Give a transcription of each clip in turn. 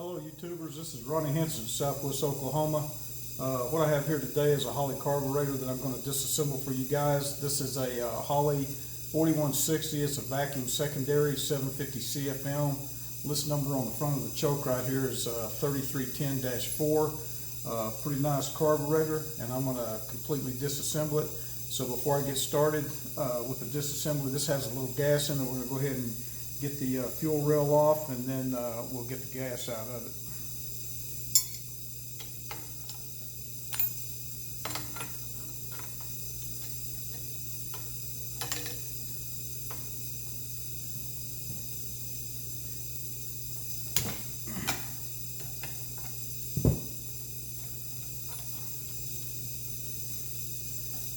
Hello YouTubers, this is Ronnie Henson, Southwest Oklahoma. What I have here today is a Holley carburetor that I'm going to disassemble for you guys. This is a Holley 4160. It's a vacuum secondary 750 CFM. List number on the front of the choke right here is 3310-4. Pretty nice carburetor, and I'm going to completely disassemble it. So before I get started with the disassembly, this has a little gas in it. We're going to go ahead and get the fuel rail off, and then we'll get the gas out of it.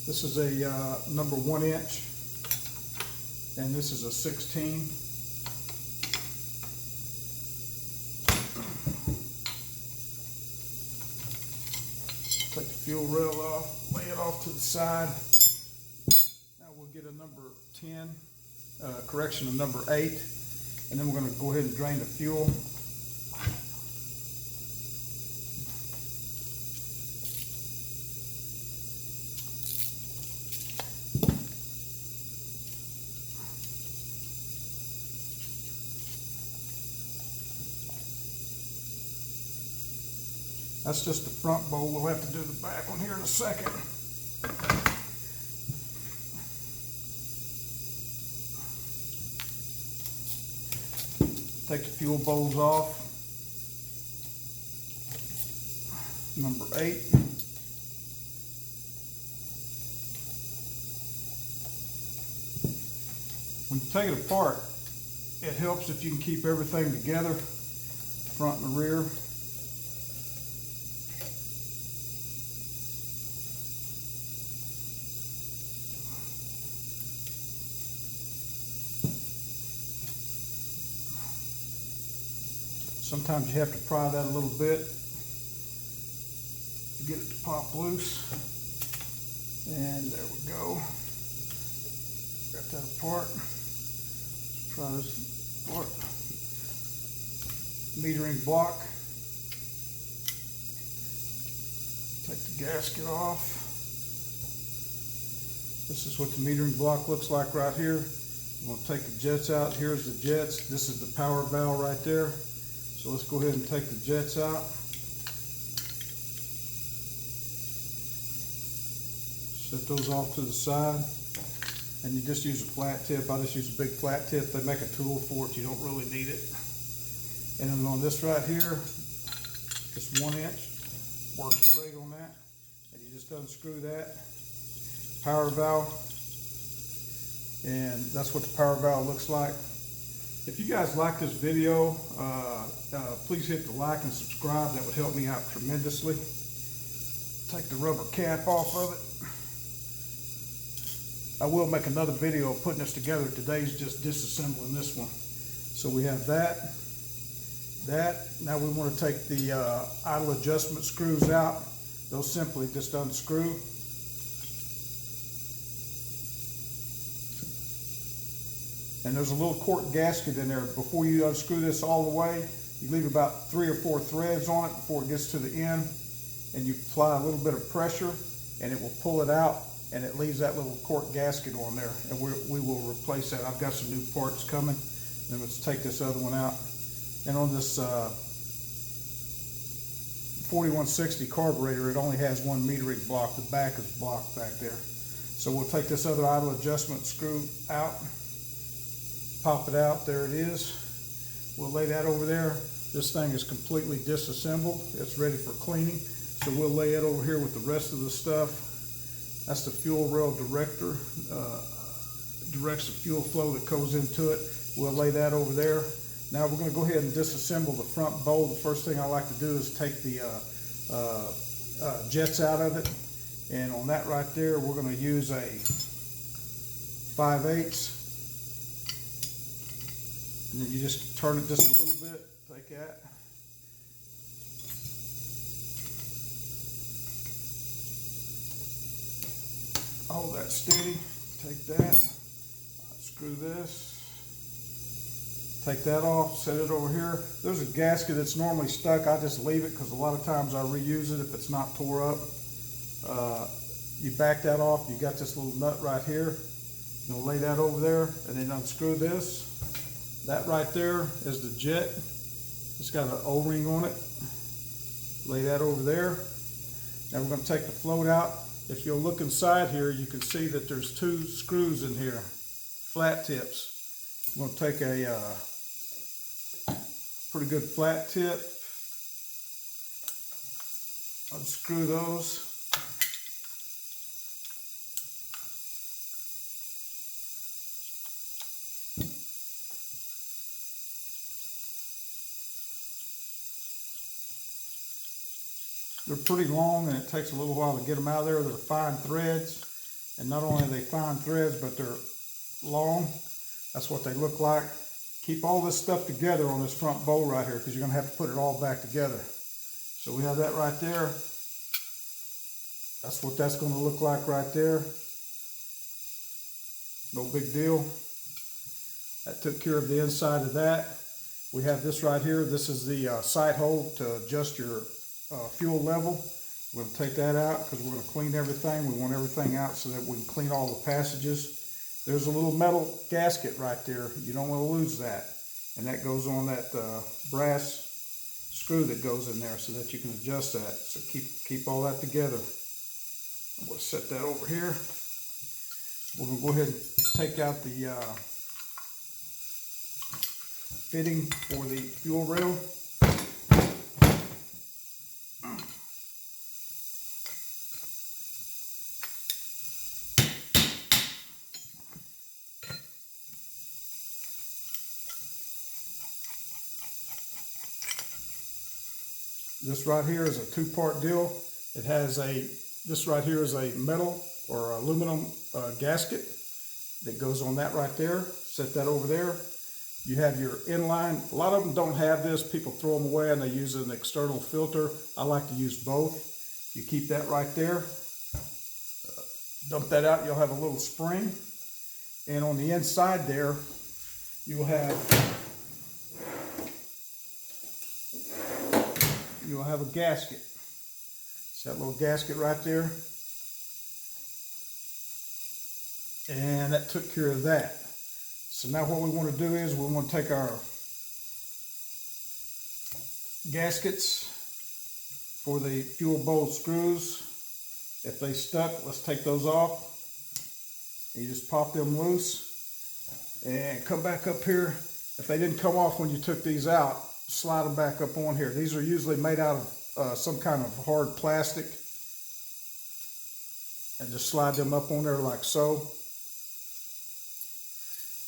This is a number 1 inch, and this is a 16. Take the fuel rail off, lay it off to the side. Now we'll get a number 10, correction, a number 8, and then we're going to go ahead and drain the fuel. That's just the front bowl. We'll have to do the back one here in a second. Take the fuel bowls off. Number 8. When you take it apart, it helps if you can keep everything together, front and the rear. Sometimes you have to pry that a little bit to get it to pop loose. And there we go. Got that apart. Let's pry this apart. Metering block. Take the gasket off. This is what the metering block looks like right here. I'm going to take the jets out. Here's the jets. This is the power valve right there. So let's go ahead and take the jets out. Set those off to the side. And you just use a flat tip. I just use a big flat tip. They make a tool for it. You don't really need it. And then on this right here, this 1 inch, works great on that. And you just unscrew that. Power valve. And that's what the power valve looks like. If you guys like this video, please hit the like and subscribe. That would help me out tremendously. Take the rubber cap off of it. I will make another video of putting this together. Today's just disassembling this one. So we have that. Now we want to take the idle adjustment screws out. Those simply just unscrew. And there's a little cork gasket in there. Before you unscrew this all the way, you leave about 3 or 4 threads on it before it gets to the end. And you apply a little bit of pressure, and it will pull it out, and it leaves that little cork gasket on there. And we will replace that. I've got some new parts coming. And let's take this other one out. And on this 4160 carburetor, it only has one metering block. The back is blocked back there. So we'll take this other idle adjustment screw out. Pop it out, there it is. We'll lay that over there. This thing is completely disassembled. It's ready for cleaning. So we'll lay it over here with the rest of the stuff. That's the fuel rail director. Directs the fuel flow that goes into it. We'll lay that over there. Now we're going to go ahead and disassemble the front bowl. The first thing I like to do is take the jets out of it. And on that right there, we're going to use a 5/8. And then you just turn it just a little bit, take that. Hold that steady, take that, screw this, Take that off, set it over here. There's a gasket that's normally stuck. I just leave it because a lot of times I reuse it if it's not tore up. You back that off, you got this little nut right here. You'll lay that over there and then unscrew this. That right there is the jet. It's got an O-ring on it. Lay that over there. Now we're going to take the float out. If you'll look inside here, you can see that there's 2 screws in here, flat tips. I'm going to take a pretty good flat tip, unscrew those. They're pretty long and it takes a little while to get them out of there. They're fine threads, and not only are they fine threads, but they're long. That's what they look like. Keep all this stuff together on this front bowl right here because you're going to have to put it all back together. So we have that right there. That's what that's going to look like right there. No big deal. That took care of the inside of that. We have this right here. This is the sight hole to adjust your fuel level. We're going to take that out because we're going to clean everything. We want everything out so that we can clean all the passages. There's a little metal gasket right there. You don't want to lose that. And that goes on that brass screw that goes in there so that you can adjust that. So keep all that together. We'll set that over here. We're going to go ahead and take out the fitting for the fuel rail. This right here is a 2-part deal. It has this right here is a metal or aluminum gasket that goes on that right there. Set that over there. You have your inline. A lot of them don't have this. People throw them away and they use an external filter. I like to use both. You keep that right there. Dump that out. You'll have a little spring. And on the inside there, you'll have a gasket. See that little gasket right there? And that took care of that. So now what we want to do is we want to take our gaskets for the fuel bowl screws. If they stuck, let's take those off. You just pop them loose and come back up here. If they didn't come off when you took these out, slide them back up on here. These are usually made out of some kind of hard plastic, and just slide them up on there like so.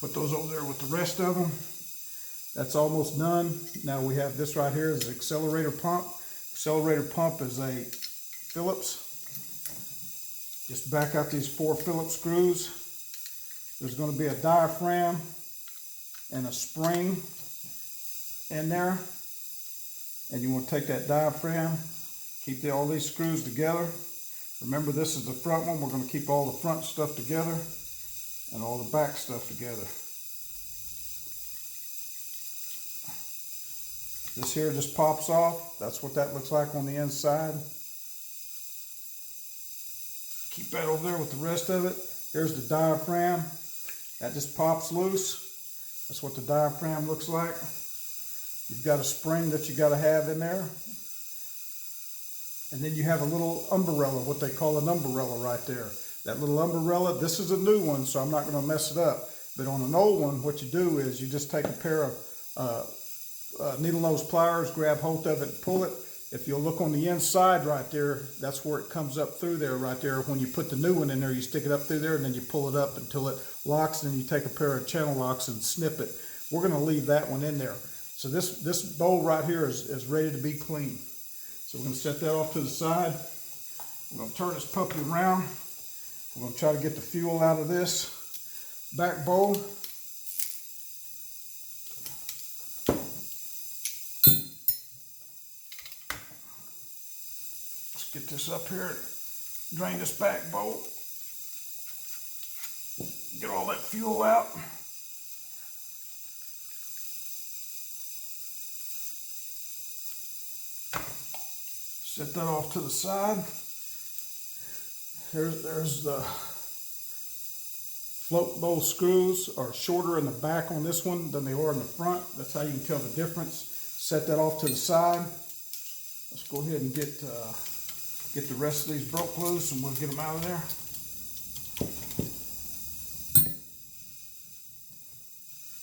Put those over there with the rest of them. That's almost done. Now we have this right here is the accelerator pump. Accelerator pump is a Phillips. Just back out these 4 Phillips screws. There's going to be a diaphragm and a spring in there, and you want to take that diaphragm, keep all these screws together. Remember, this is the front one. We're going to keep all the front stuff together and all the back stuff together. This here just pops off. That's what that looks like on the inside. Keep that over there with the rest of it. Here's the diaphragm. That just pops loose. That's what the diaphragm looks like. You've got a spring that you got to have in there. And then you have a little umbrella, what they call an umbrella right there. That little umbrella, this is a new one, so I'm not going to mess it up. But on an old one, what you do is you just take a pair of needle nose pliers, grab hold of it and pull it. If you'll look on the inside right there, that's where it comes up through there right there. When you put the new one in there, you stick it up through there and then you pull it up until it locks, and then you take a pair of channel locks and snip it. We're going to leave that one in there. So this bowl right here is ready to be cleaned. So we're going to set that off to the side. We're going to turn this puppy around. We're going to try to get the fuel out of this back bowl. Let's get this up here, drain this back bowl. Get all that fuel out. Set that off to the side. There's the float bowl screws are shorter in the back on this one than they are in the front. That's how you can tell the difference. Set that off to the side. Let's go ahead and get the rest of these broke loose and we'll get them out of there.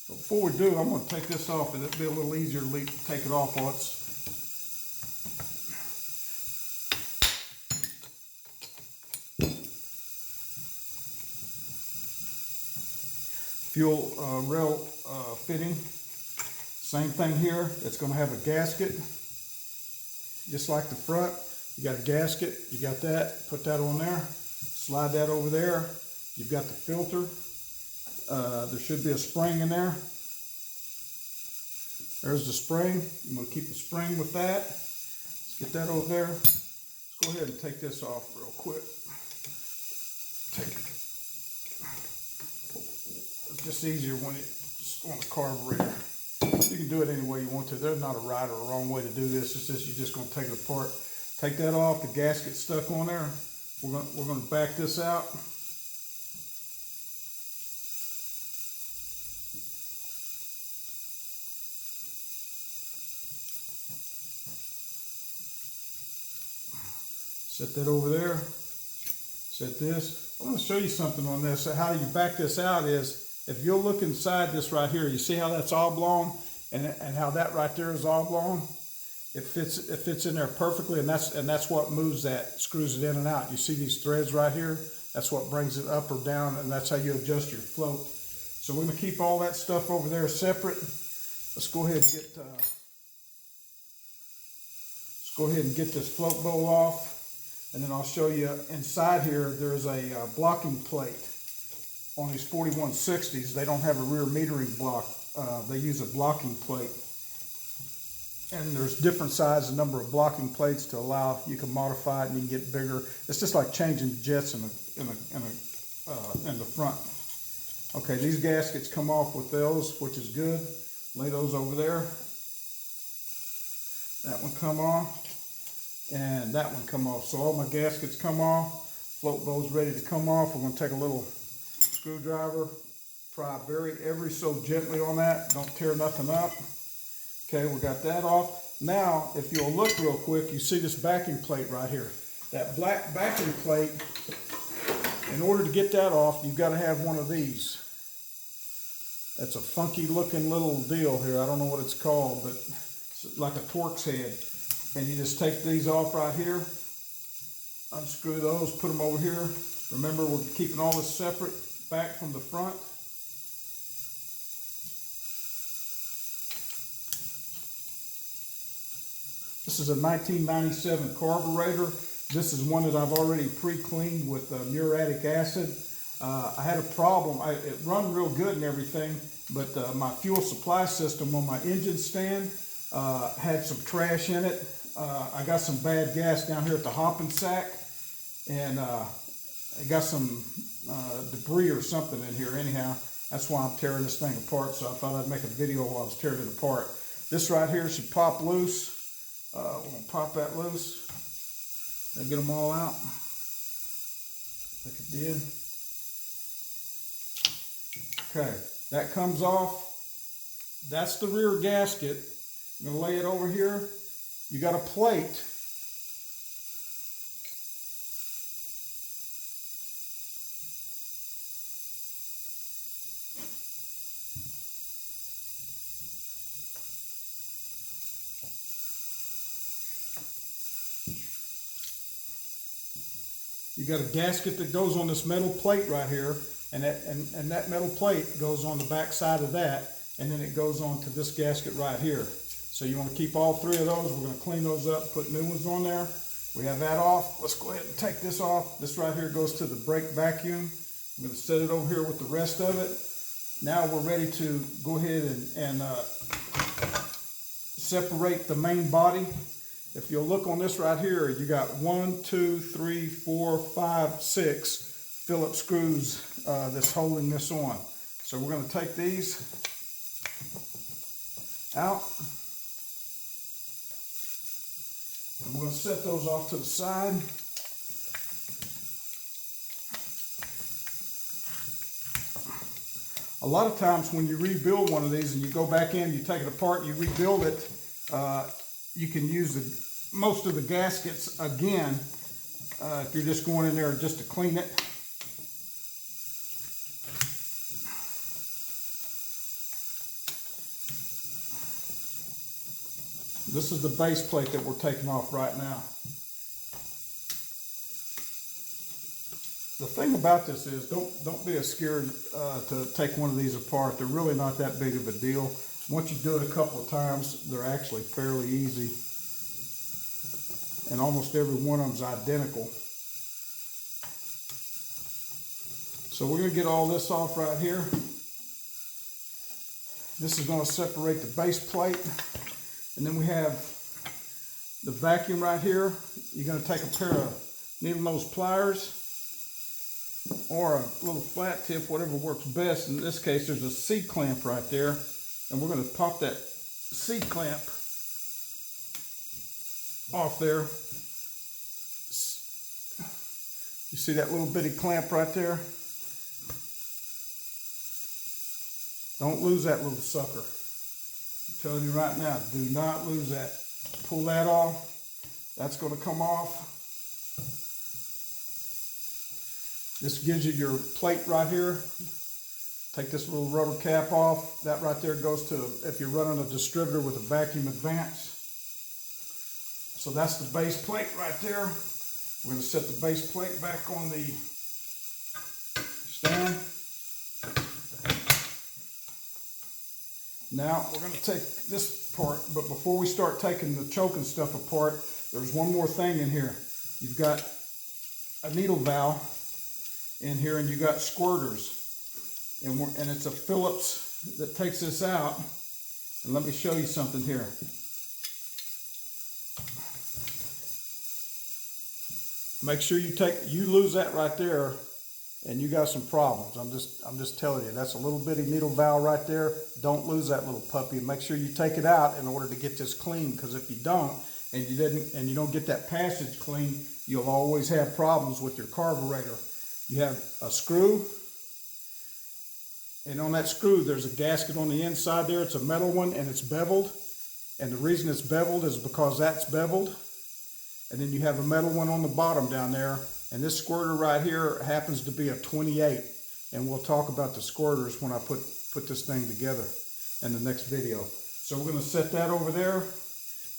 But before we do, I'm going to take this off, and it'll be a little easier to take it off while it's fuel rail fitting. Same thing here. It's going to have a gasket, just like the front. You got a gasket. You got that. Put that on there. Slide that over there. You've got the filter. There should be a spring in there. There's the spring. I'm going to keep the spring with that. Let's get that over there. Let's go ahead and take this off real quick. Take it. It's just easier when it's on the carburetor. You can do it any way you want to. There's not a right or a wrong way to do this. It's just you're just going to take it apart. Take that off. The gasket's stuck on there. We're going to back this out. Set that over there. Set this. I'm going to show you something on this. How you back this out is, if you'll look inside this right here, you see how that's oblong and how that right there is oblong? It fits in there perfectly, and that's what moves that, screws it in and out. You see these threads right here? That's what brings it up or down, and that's how you adjust your float. So we're going to keep all that stuff over there separate. Let's go ahead and get this float bowl off. And then I'll show you inside here, there's a blocking plate. On these 4160s, they don't have a rear metering block. They use a blocking plate. And there's different sizes and number of blocking plates to allow, you can modify it and you can get bigger. It's just like changing jets in the front. Okay, these gaskets come off with those, which is good. Lay those over there. That one come off. And that one come off. So all my gaskets come off. Float bow's ready to come off. We're going to take a little screwdriver, pry ever so gently on that. Don't tear nothing up. Okay, we got that off. Now, if you'll look real quick, you see this backing plate right here. That black backing plate, in order to get that off, you've got to have one of these. That's a funky looking little deal here. I don't know what it's called, but it's like a Torx head. And you just take these off right here, unscrew those, put them over here. Remember, we're keeping all this separate, back from the front. This is a 1997 carburetor. This is one that I've already pre-cleaned with muriatic acid. I had a problem. It run real good and everything, but my fuel supply system on my engine stand had some trash in it. I got some bad gas down here at the hopping sack, and I got some debris or something in here anyhow. That's why I'm tearing this thing apart, so I thought I'd make a video while I was tearing it apart. This right here should pop loose. We're going to pop that loose. Did I get them all out? Like it did. Okay, that comes off. That's the rear gasket. I'm going to lay it over here. You got a plate. You got a gasket that goes on this metal plate right here, and that metal plate goes on the back side of that, and then it goes on to this gasket right here. So you want to keep all three of those. We're going to clean those up, put new ones on there. We have that off. Let's go ahead and take this off. This right here goes to the brake vacuum. I'm going to set it over here with the rest of it. Now we're ready to go ahead and separate the main body. If you'll look on this right here, you got 1, 2, 3, 4, 5, 6 Phillips screws that's holding this on. So we're going to take these out. And we're going to set those off to the side. A lot of times when you rebuild one of these and you go back in, you take it apart, and you rebuild it, you can use most of the gaskets again if you're just going in there just to clean it. This is the base plate that we're taking off right now. The thing about this is don't be scared to take one of these apart. They're really not that big of a deal. Once you do it a couple of times, they're actually fairly easy. And almost every one of them is identical. So we're going to get all this off right here. This is going to separate the base plate. And then we have the vacuum right here. You're going to take a pair of needle nose pliers or a little flat tip, whatever works best. In this case, there's a C-clamp right there. And we're going to pop that C-clamp off there. You see that little bitty clamp right there? Don't lose that little sucker. I'm telling you right now, do not lose that. Pull that off. That's going to come off. This gives you your plate right here. Take this little rubber cap off. That right there goes to if you're running a distributor with a vacuum advance. So that's the base plate right there. We're going to set the base plate back on the stand. Now we're going to take this part, but before we start taking the choke and stuff apart, there's one more thing in here. You've got a needle valve in here, and you got squirters, and it's a Phillips that takes this out. And let me show you something here. Make sure you lose that right there, and you got some problems. I'm just telling you, that's a little bitty needle valve right there. Don't lose that little puppy, and make sure you take it out in order to get this clean, because if you don't, and you don't get that passage clean, you'll always have problems with your carburetor. You have a screw, and on that screw there's a gasket on the inside there. It's a metal one, and it's beveled, and the reason it's beveled is because that's beveled. And then you have a metal one on the bottom down there, and this squirter right here happens to be a 28, and we'll talk about the squirters when I put this thing together in the next video. So we're going to set that over there.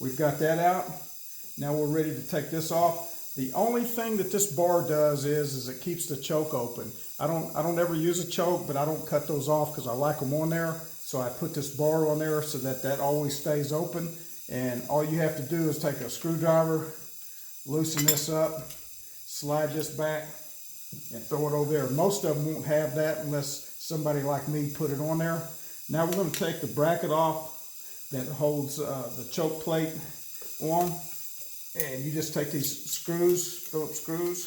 We've got that out. Now we're ready to take this off. The only thing that this bar does is it keeps the choke open. I don't ever use a choke, but I don't cut those off because I like them on there. So I put this bar on there so that always stays open. And all you have to do is take a screwdriver, loosen this up, slide this back, and throw it over there. Most of them won't have that unless somebody like me put it on there. Now we're going to take the bracket off that holds the choke plate on. And you just take these screws, Phillips screws,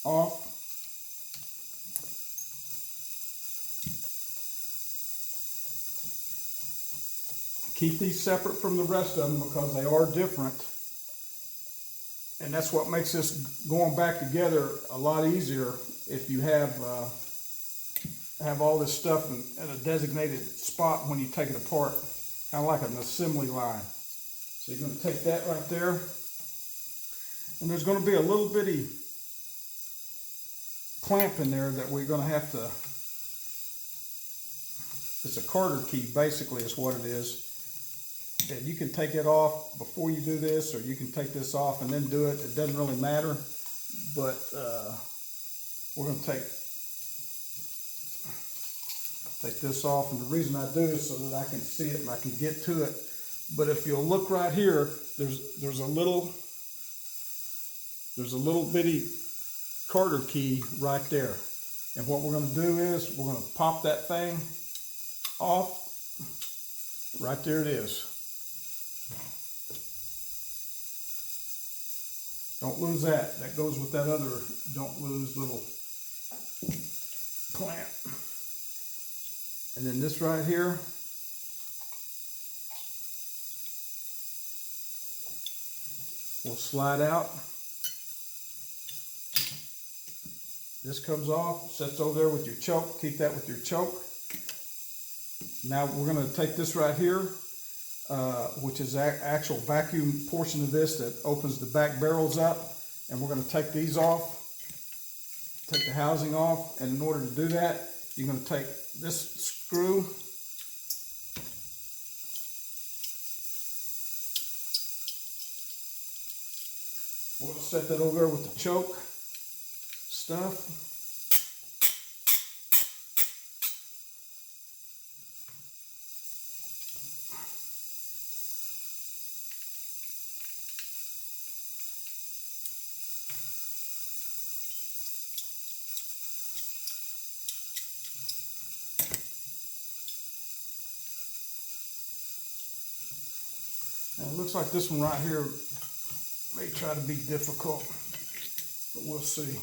off. Keep these separate from the rest of them because they are different. And that's what makes this going back together a lot easier if you have all this stuff in a designated spot when you take it apart. Kind of like an assembly line. So you're going to take that right there. And there's going to be a little bitty clamp in there that we're going to have to, it's a Carter key basically is what it is. And you can take it off before you do this, or you can take this off and then do it. It doesn't really matter. But we're going to take this off, and the reason I do is so that I can see it and I can get to it. But if you'll look right here, there's a little bitty Carter key right there. And what we're going to do is we're going to pop that thing off. Right there it is. Don't lose that. That goes with that other don't lose little clamp. And then this right here, will slide out. This comes off, sits over there with your choke. Keep that with your choke. Now we're going to take this right here, which is the actual vacuum portion of this that opens the back barrels up, and we're going to take these off, take the housing off, and in order to do that, you're going to take this screw, we'll set that over there with the choke stuff. Now it looks like this one right here may try to be difficult, but we'll see.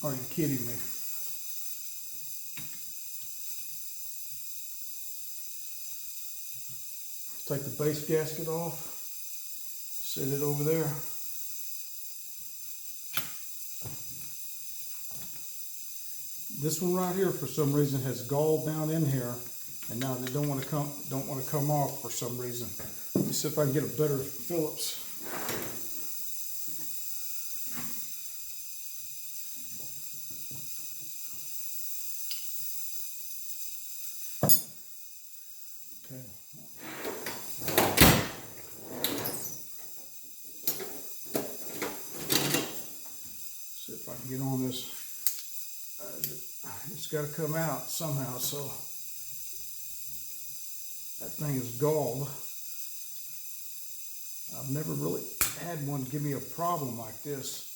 Are you kidding me? Take the base gasket off, set it over there. This one right here, for some reason, has galled down in here, and now they don't want to come off for some reason. Let me see if I can get a better Phillips. Okay. See if I can get on this. It's got to come out somehow, so that thing is galled. I've never really had one give me a problem like this.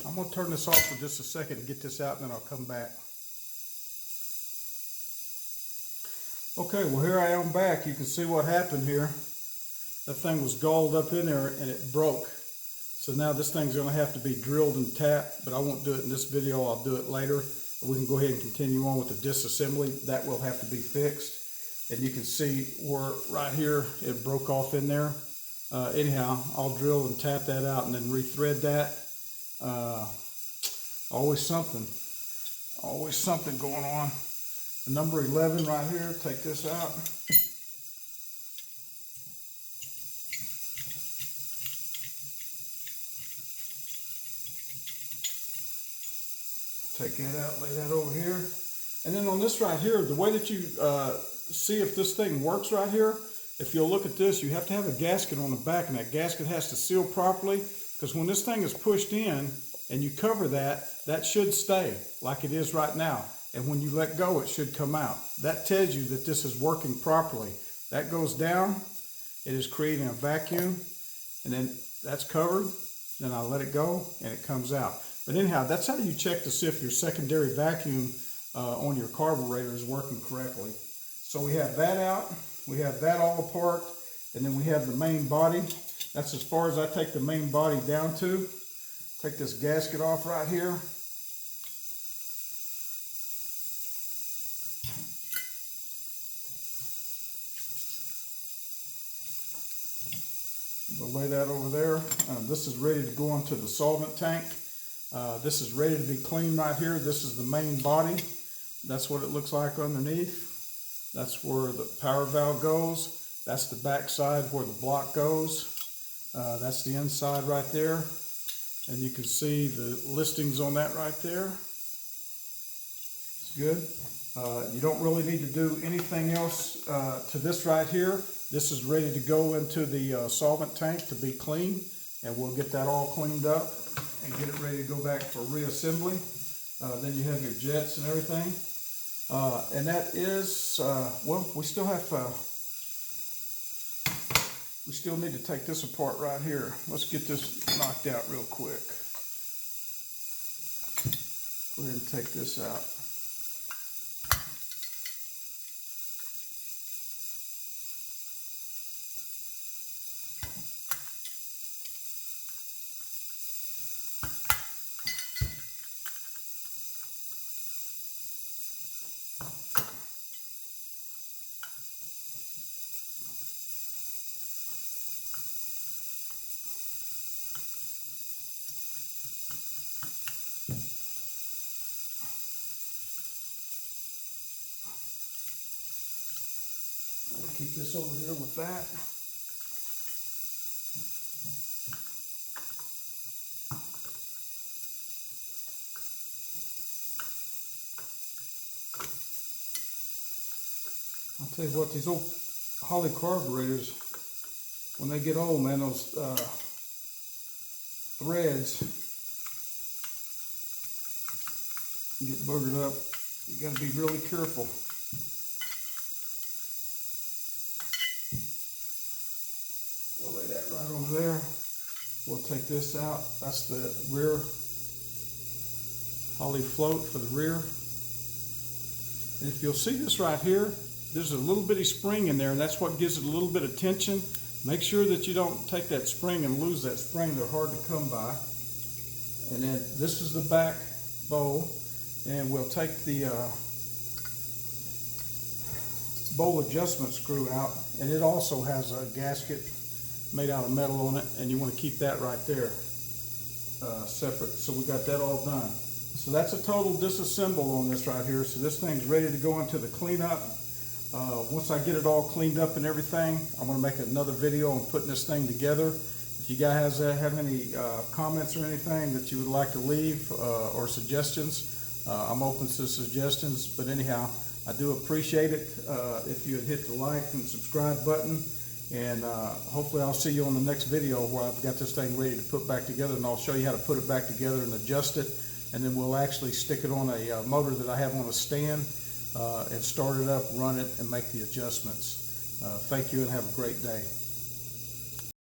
I'm going to turn this off for just a second and get this out, and then I'll come back. Okay, well here I am back. You can see what happened here. That thing was galled up in there and it broke. So now this thing's going to have to be drilled and tapped, but I won't do it in this video. I'll do it later. We can go ahead and continue on with the disassembly. That will have to be fixed. And you can see where right here it broke off in there. Anyhow, I'll drill and tap that out and then rethread that. Always something going on. The number 11 right here, take this out. Take that out, lay that over here. And then on this right here, the way that you see if this thing works right here, if you'll look at this, you have to have a gasket on the back, and that gasket has to seal properly, because when this thing is pushed in and you cover that, that should stay like it is right now. And when you let go, it should come out. That tells you that this is working properly. That goes down, it is creating a vacuum, and then that's covered. Then I let it go and it comes out. But anyhow, that's how you check to see if your secondary vacuum on your carburetor is working correctly. So we have that out, we have that all apart, and then we have the main body. That's as far as I take the main body down to. Take this gasket off right here. We'll lay that over there. This is ready to go into the solvent tank. This is ready to be cleaned right here. This is the main body. That's what it looks like underneath. That's where the power valve goes. That's the back side where the block goes. That's the inside right there. And you can see the listings on that right there. It's good. You don't really need to do anything else to this right here. This is ready to go into the solvent tank to be clean, and we'll get that all cleaned up and get it ready to go back for reassembly. Then you have your jets and everything. And that is, well, we still need to take this apart right here. Let's get this knocked out real quick. Go ahead and take this out. Keep this over here with that. I'll tell you what, these old Holley carburetors, when they get old, man, those threads get boogered up. You got to be really careful. We'll lay that right over there. We'll take this out. That's the rear Holley float for the rear. And if you'll see this right here, there's a little bitty spring in there, and that's what gives it a little bit of tension. Make sure that you don't take that spring and lose that spring. They're hard to come by. And then this is the back bowl, and we'll take the bowl adjustment screw out, and it also has a gasket made out of metal on it, and you want to keep that right there separate. So we got that all done. So that's a total disassemble on this right here. So this thing's ready to go into the cleanup. Once I get it all cleaned up and everything, I'm going to make another video on putting this thing together. If you guys have any comments or anything that you would like to leave or suggestions, I'm open to suggestions. But anyhow, I do appreciate it if you would hit the like and subscribe button. And hopefully I'll see you on the next video where I've got this thing ready to put back together, and I'll show you how to put it back together and adjust it. And then we'll actually stick it on a motor that I have on a stand and start it up, run it, and make the adjustments. Thank you and have a great day.